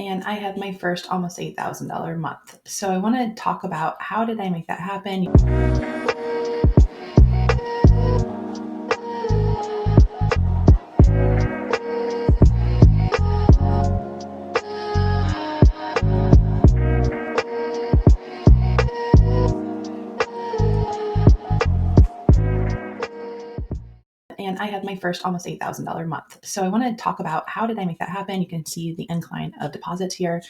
and I had my first almost $8,000 month. So I want to talk about how did I make that happen? And I had my first almost $8,000 month. So I want to talk about how did I make that happen? You can see the incline of deposits here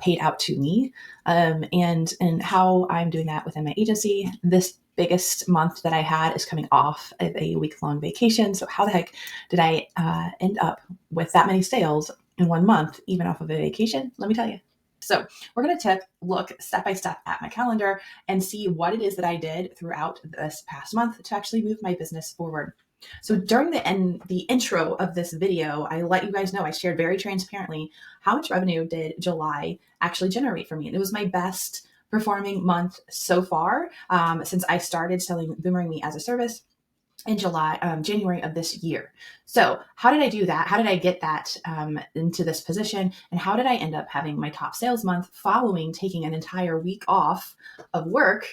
paid out to me, and how I'm doing that within my agency. This biggest month that I had is coming off of a week-long vacation. So how the heck did I end up with that many sales in 1 month, even off of a vacation? Let me tell you. So we're going to look step by step at my calendar and see what it is that I did throughout this past month to actually move my business forward. So during the intro of this video, I let you guys know, I shared very transparently how much revenue did July actually generate for me. And it was my best performing month so far since I started selling BoomerangMe as a service in January of this year. So how did I do that? How did I get that into this position? And how did I end up having my top sales month following taking an entire week off of work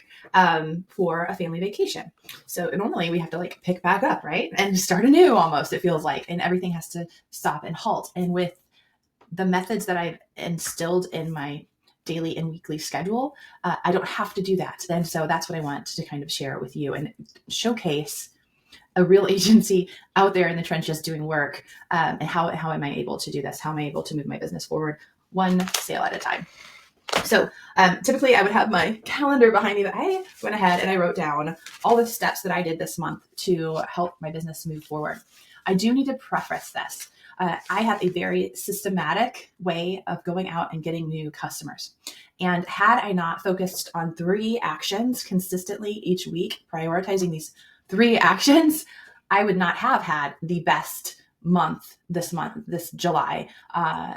for a family vacation? So normally we have to pick back up, right? And start anew almost, it feels like, and everything has to stop and halt. And with the methods that I've instilled in my daily and weekly schedule, I don't have to do that. And so that's what I want to kind of share with you and showcase a real agency out there in the trenches doing work, and how am I able to do this? How am I able to move my business forward one sale at a time? So typically I would have my calendar behind me, but I went ahead and I wrote down all the steps that I did this month to help my business move forward. I do need to preface this. I have a very systematic way of going out and getting new customers. And had I not focused on 3 actions consistently each week, prioritizing these 3 actions, I would not have had the best month, this July,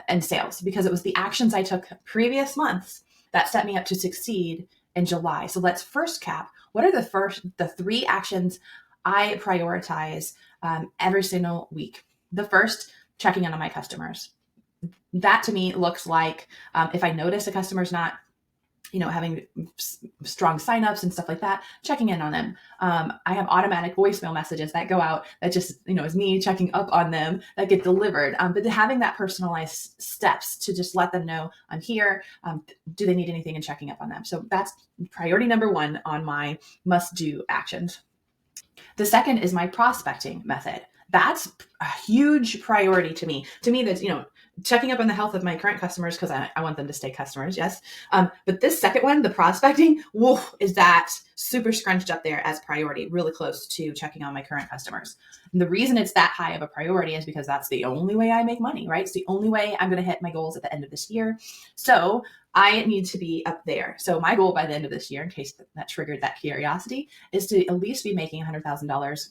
in sales, because it was the actions I took previous months that set me up to succeed in July. So let's first cap, what are the 3 actions I prioritize every single week? The first, checking in on my customers. That to me looks like if I notice a customer's not having strong signups and stuff like that, checking in on them. I have automatic voicemail messages that go out that just, is me checking up on them that get delivered. But having that personalized steps to just let them know I'm here. Do they need anything, and checking up on them. So that's priority number 1 on my must-do actions. The second is my prospecting method. That's a huge priority to me. To me, that's, checking up on the health of my current customers because I want them to stay customers, yes. But this second one, the prospecting, is that super scrunched up there as priority, really close to checking on my current customers. And the reason it's that high of a priority is because that's the only way I make money, right? It's the only way I'm going to hit my goals at the end of this year. So I need to be up there. So my goal by the end of this year, in case that triggered that curiosity, is to at least be making $100,000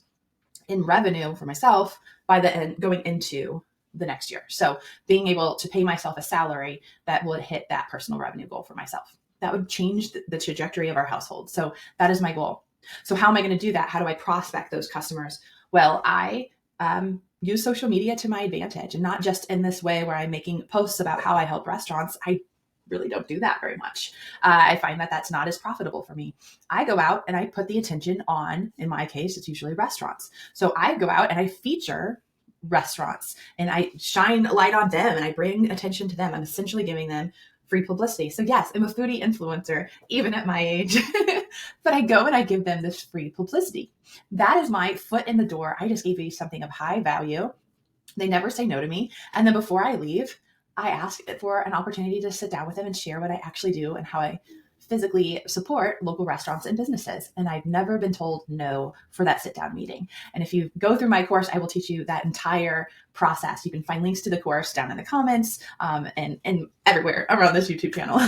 in revenue for myself by the end, going into the next year. So being able to pay myself a salary that would hit that personal revenue goal for myself, that would change the trajectory of our household. So that is my goal. So how am I going to do that? How do I prospect those customers? Well, I use social media to my advantage, and not just in this way where I'm making posts about how I help restaurants. I really don't do that very much. I find that that's not as profitable for me. I go out and I put the attention on, in my case, it's usually restaurants. So I go out and I feature restaurants and I shine a light on them and I bring attention to them. I'm essentially giving them free publicity. So yes, I'm a foodie influencer, even at my age, but I go and I give them this free publicity. That is my foot in the door. I just gave you something of high value. They never say no to me. And then before I leave, I ask for an opportunity to sit down with them and share what I actually do and how I physically support local restaurants and businesses. And I've never been told no for that sit down meeting. And if you go through my course, I will teach you that entire process. You can find links to the course down in the comments and everywhere around this YouTube channel.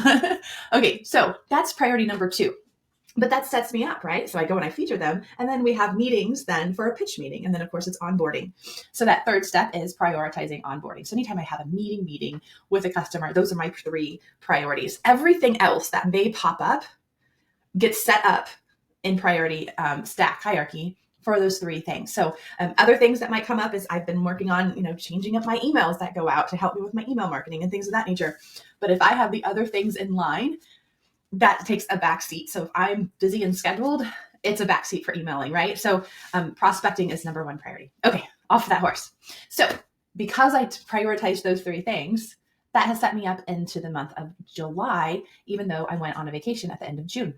Okay, so that's priority number 2. But that sets me up, right? So I go and I feature them, and then we have meetings then for a pitch meeting. And then of course it's onboarding. So that third step is prioritizing onboarding. So anytime I have a meeting with a customer, those are my 3 priorities. Everything else that may pop up gets set up in priority stack hierarchy for those three things. So other things that might come up is I've been working on, changing up my emails that go out to help me with my email marketing and things of that nature. But if I have the other things in line, that takes a back seat. So if I'm busy and scheduled, it's a backseat for emailing, right? So prospecting is number one priority. Okay, off that horse. So because I prioritize those three things, that has set me up into the month of July, even though I went on a vacation at the end of June.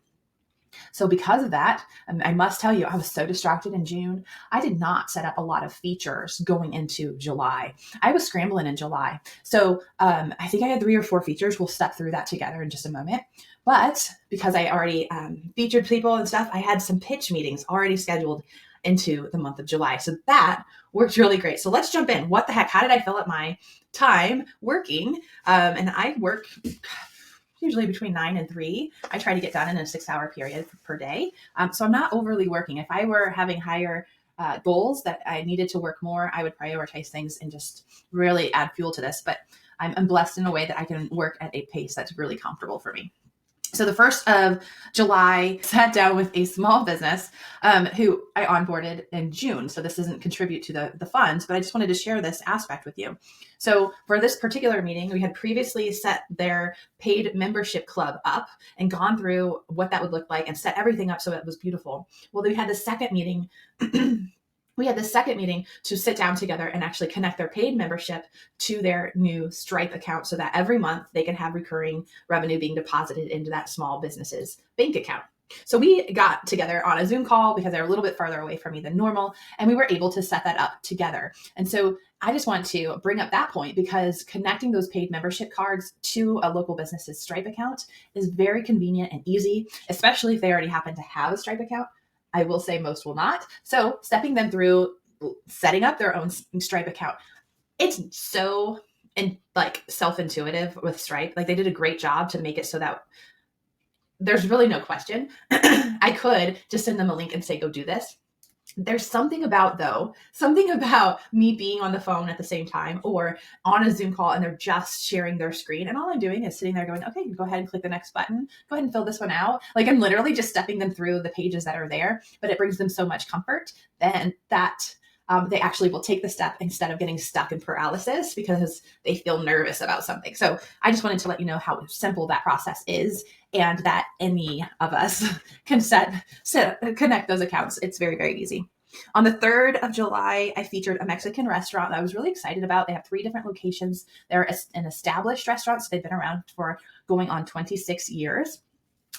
So because of that, I must tell you, I was so distracted in June. I did not set up a lot of features going into July. I was scrambling in July. So I think I had 3 or 4 features. We'll step through that together in just a moment. But because I already featured people and stuff, I had some pitch meetings already scheduled into the month of July. So that worked really great. So let's jump in. What the heck? How did I fill up my time working? And I work usually between 9 and 3. I try to get done in a 6-hour period per day. So I'm not overly working. If I were having higher goals that I needed to work more, I would prioritize things and just really add fuel to this. But I'm blessed in a way that I can work at a pace that's really comfortable for me. So the 1st of July, sat down with a small business who I onboarded in June. So this doesn't contribute to the funds, but I just wanted to share this aspect with you. So for this particular meeting, we had previously set their paid membership club up and gone through what that would look like and set everything up so it was beautiful. Well, we had the second meeting. To sit down together and actually connect their paid membership to their new Stripe account so that every month they can have recurring revenue being deposited into that small business's bank account. So we got together on a Zoom call because they're a little bit farther away from me than normal, and we were able to set that up together. And so I just want to bring up that point because connecting those paid membership cards to a local business's Stripe account is very convenient and easy, especially if they already happen to have a Stripe account. I will say most will not. So stepping them through setting up their own Stripe account, it's so self-intuitive with Stripe. Like they did a great job to make it so that there's really no question. I could just send them a link and say, go do this. There's something about me being on the phone at the same time or on a Zoom call and they're just sharing their screen. And all I'm doing is sitting there going, okay, go ahead and click the next button. Go ahead and fill this one out. Like I'm literally just stepping them through the pages that are there, but it brings them so much comfort then that they actually will take the step instead of getting stuck in paralysis because they feel nervous about something. So I just wanted to let you know how simple that process is and that any of us can connect those accounts. It's very, very easy. On the 3rd of July, I featured a Mexican restaurant that I was really excited about. They have 3 different locations. They're an established restaurant, so they've been around for going on 26 years.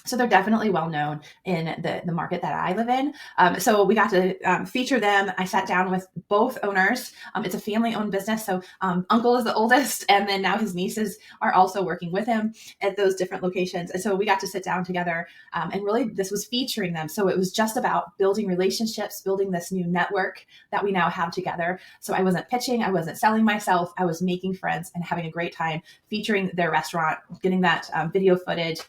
So they're definitely well known in the market that I live in. So we got to feature them. I sat down with both owners. It's a family-owned business. So uncle is the oldest, and then now his nieces are also working with him at those different locations. And so we got to sit down together, and really this was featuring them. So it was just about building relationships, building this new network that we now have together. So I wasn't pitching, I wasn't selling myself. I was making friends and having a great time featuring their restaurant, getting that video footage,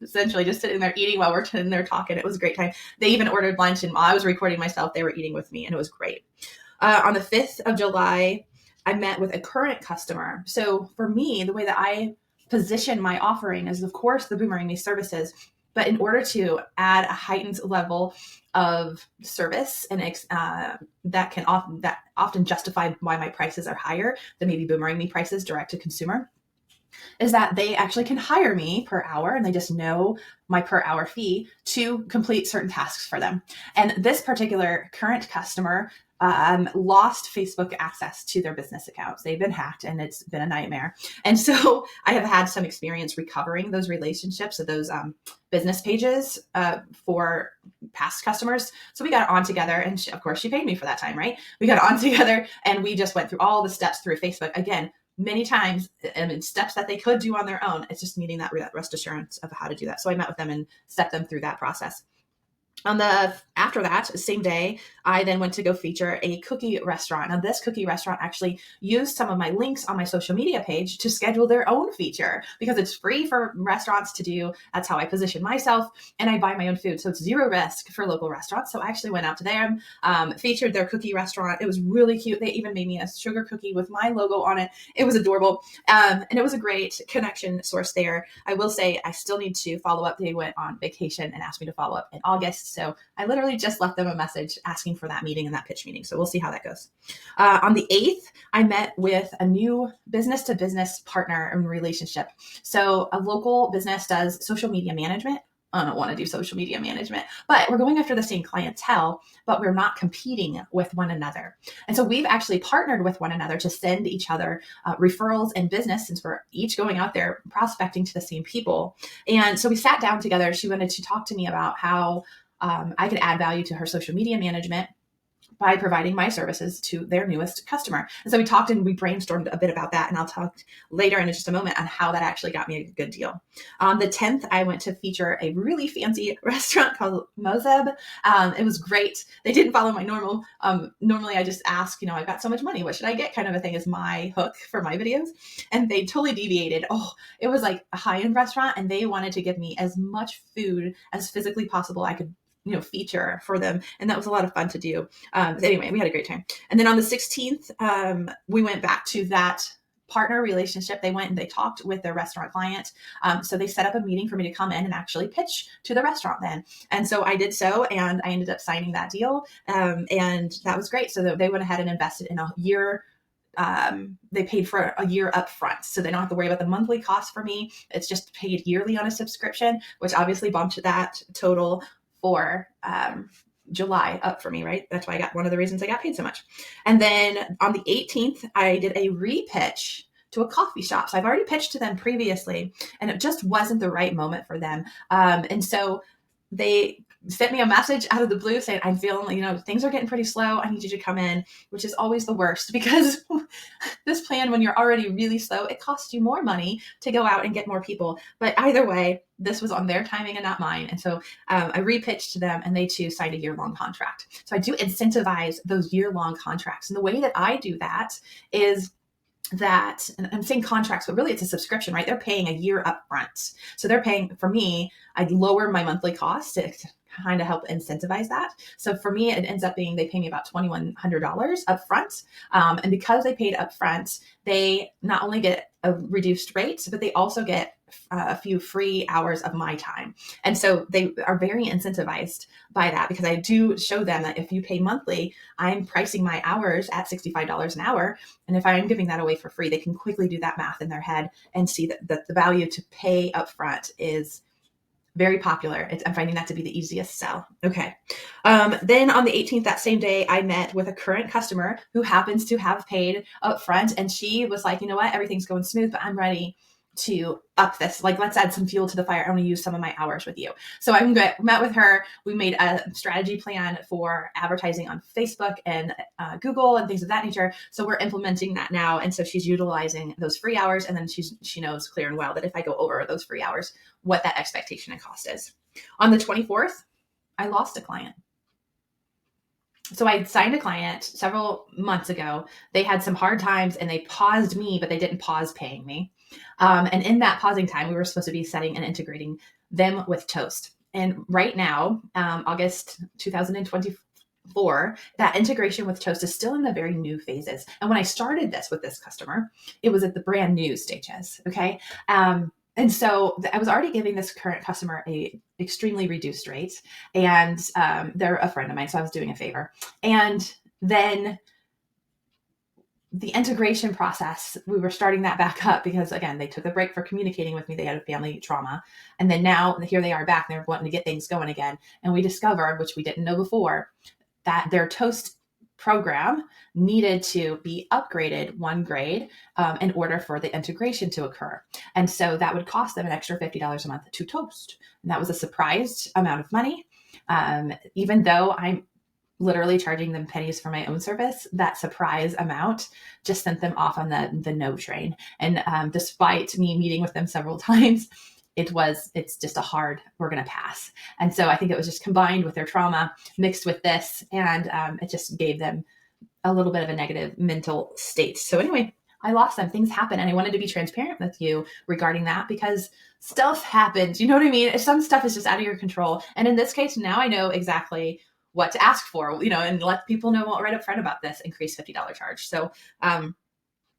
essentially just sitting there eating while we're sitting there talking. It was a great time. They even ordered lunch, and while I was recording myself, they were eating with me, and it was great. On the 5th of July, I met with a current customer. So for me, the way that I position my offering is, of course, the BoomerangMe services, but in order to add a heightened level of service and that often justify why my prices are higher than maybe BoomerangMe prices direct to consumer, is that they actually can hire me per hour and they just know my per hour fee to complete certain tasks for them. And this particular current customer lost Facebook access to their business accounts. They've been hacked and it's been a nightmare. And so I have had some experience recovering those relationships of those business pages for past customers. So we got on together and of course she paid me for that time, right? We got on together and we just went through all the steps through Facebook. Again, many times, and steps that they could do on their own. It's just needing that rest assurance of how to do that. So I met with them and stepped them through that process. After that same day, I then went to go feature a cookie restaurant. Now, this cookie restaurant actually used some of my links on my social media page to schedule their own feature because it's free for restaurants to do. That's how I position myself, and I buy my own food, so it's zero risk for local restaurants. So I actually went out to them, featured their cookie restaurant. It was really cute. They even made me a sugar cookie with my logo on it. It was adorable, and it was a great connection source there. I will say I still need to follow up. They went on vacation and asked me to follow up in August. So I literally just left them a message asking for that meeting and that pitch meeting. So we'll see how that goes. On the 8th, I met with a new business to business partner and relationship. So a local business does social media management. I don't want to do social media management, but we're going after the same clientele, but we're not competing with one another. And so we've actually partnered with one another to send each other referrals and business, since we're each going out there prospecting to the same people. And so we sat down together. She wanted to talk to me about how I could add value to her social media management by providing my services to their newest customer. And so we talked and we brainstormed a bit about that. And I'll talk later in just a moment on how that actually got me a good deal. On the 10th, I went to feature a really fancy restaurant called Mozeb. It was great. They didn't follow my normal. Normally I just ask, I've got so much money, what should I get? Kind of a thing is my hook for my videos. And they totally deviated. It was like a high-end restaurant, and they wanted to give me as much food as physically possible I could feature for them. And that was a lot of fun to do. But anyway, we had a great time. And then on the 16th, we went back to that partner relationship. They went and they talked with their restaurant client. So they set up a meeting for me to come in and actually pitch to the restaurant then. And so I did so, and I ended up signing that deal. And that was great. So they went ahead and invested in a year. They paid for a year up front, so they don't have to worry about the monthly cost for me. It's just paid yearly on a subscription, which obviously bumped that total for July up for me, right? That's why I got one of the reasons I got paid so much. And then on the 18th, I did a re-pitch to a coffee shop. So I've already pitched to them previously, and it just wasn't the right moment for them. And so they sent me a message out of the blue saying, I'm feeling, things are getting pretty slow. I need you to come in, which is always the worst, because this plan, when you're already really slow, it costs you more money to go out and get more people. But either way, this was on their timing and not mine. And so I re-pitched to them, and they too signed a year-long contract. So I do incentivize those year-long contracts. And the way that I do that is that, and I'm saying contracts, but really it's a subscription, right? They're paying a year up front. So they're paying for me, I'd lower my monthly cost to kind of help incentivize that. So for me, it ends up being, they pay me about $2,100 up front. And because they paid up front, they not only get a reduced rate, but they also get a few free hours of my time. And so they are very incentivized by that, because I do show them that if you pay monthly, I'm pricing my hours at $65 an hour. And if I'm giving that away for free, they can quickly do that math in their head and see that the value to pay upfront is very popular. I'm finding that to be the easiest sell. Okay. Then on the 18th, that same day, I met with a current customer who happens to have paid upfront. And she was like, you know what, everything's going smooth, but I'm ready to up this. Like, let's add some fuel to the fire. I want to use some of my hours with you. So I met with her. We made a strategy plan for advertising on Facebook and Google and things of that nature. So we're implementing that now. And so she's utilizing those free hours. And then she knows clear and well that if I go over those free hours, what that expectation and cost is. On the 24th, I lost a client. So I signed a client several months ago. They had some hard times and they paused me, but they didn't pause paying me. And in that pausing time, we were supposed to be setting and integrating them with Toast. And right now, August 2024, that integration with Toast is still in the very new phases. And when I started this with this customer, it was at the brand new stages. Okay. And so I was already giving this current customer a extremely reduced rate, and they're a friend of mine, so I was doing a favor. And then the integration process, we were starting that back up because, again, they took a break for communicating with me. They had a family trauma. And then now here they are back. They're wanting to get things going again. And we discovered, which we didn't know before, that their Toast program needed to be upgraded one grade in order for the integration to occur. And so that would cost them an extra $50 a month to Toast. And that was a surprised amount of money. Even though I'm literally charging them pennies for my own service, that surprise amount just sent them off on the no train. And despite me meeting with them several times, it's just a hard, we're going to pass. And so I think it was just combined with their trauma mixed with this, and it just gave them a little bit of a negative mental state. So anyway, I lost them. Things happen. And I wanted to be transparent with you regarding that, because stuff happens. You know what I mean? Some stuff is just out of your control. And in this case, now I know exactly what to ask for, and let people know right up front about this increased $50 charge. So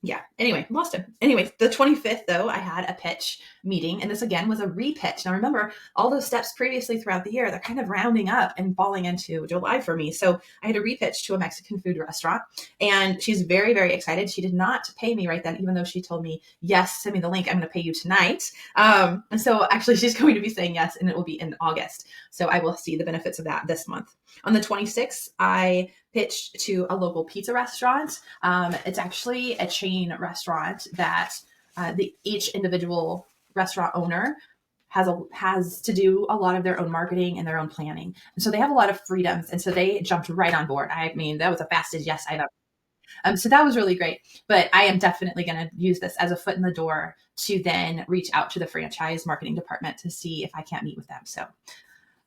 Yeah. Anyway, lost him. Anyway, the 25th, though, I had a pitch meeting, and this again was a repitch. Now, remember, all those steps previously throughout the year, they're kind of rounding up and falling into July for me. So I had a repitch to a Mexican food restaurant, and she's very, very excited. She did not pay me right then, even though she told me, yes, send me the link. I'm going to pay you tonight. And so actually, she's going to be saying yes, and it will be in August. So I will see the benefits of that this month. On the 26th, I pitched to a local pizza restaurant. It's actually a chain restaurant that each individual restaurant owner has to do a lot of their own marketing and their own planning. And so they have a lot of freedoms. And so they jumped right on board. I mean, that was the fastest yes I've ever. So that was really great. But I am definitely going to use this as a foot in the door to then reach out to the franchise marketing department to see if I can't meet with them. So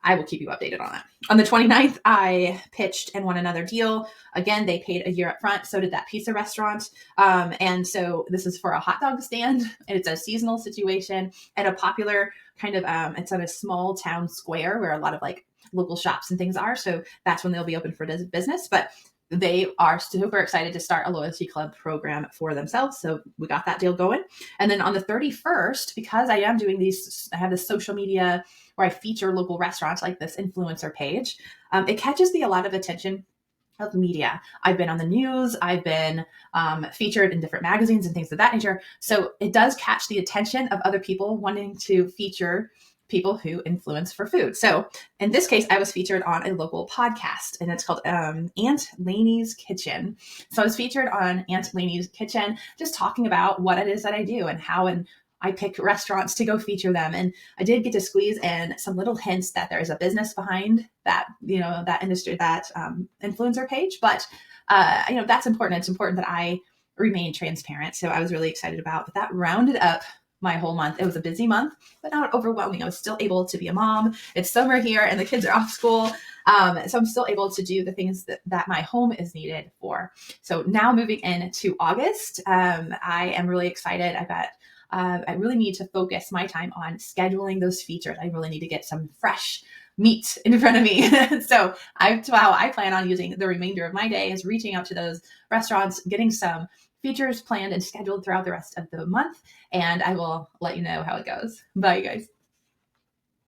I will keep you updated on that. On the 29th, I pitched and won another deal. Again, they paid a year up front. So did that pizza restaurant. And so this is for a hot dog stand. It's a seasonal situation at a popular kind of, it's at a small town square where a lot of like local shops and things are. So that's when they'll be open for business. But they are super excited to start a loyalty club program for themselves. So we got that deal going. And then on the 31st, because I am doing these, I have this social media where I feature local restaurants like this influencer page. It catches a lot of attention of media. I've been on the news. I've been featured in different magazines and things of that nature. So it does catch the attention of other people wanting to feature people who influence for food. So in this case, I was featured on a local podcast, and it's called Aunt Lainey's Kitchen. So I was featured on Aunt Lainey's Kitchen, just talking about what it is that I do and how I pick restaurants to go feature them. And I did get to squeeze in some little hints that there is a business behind that, that industry, that influencer page. But, that's important. It's important that I remain transparent. So I was really excited about, but that rounded up my whole month. It was a busy month, but not overwhelming. I was still able to be a mom. It's summer here and the kids are off school. So I'm still able to do the things that my home is needed for. So now moving into August, I am really excited. I really need to focus my time on scheduling those features. I really need to get some fresh meat in front of me. So how I plan on using the remainder of my day is reaching out to those restaurants, getting some features planned and scheduled throughout the rest of the month. And I will let you know how it goes. Bye, you guys.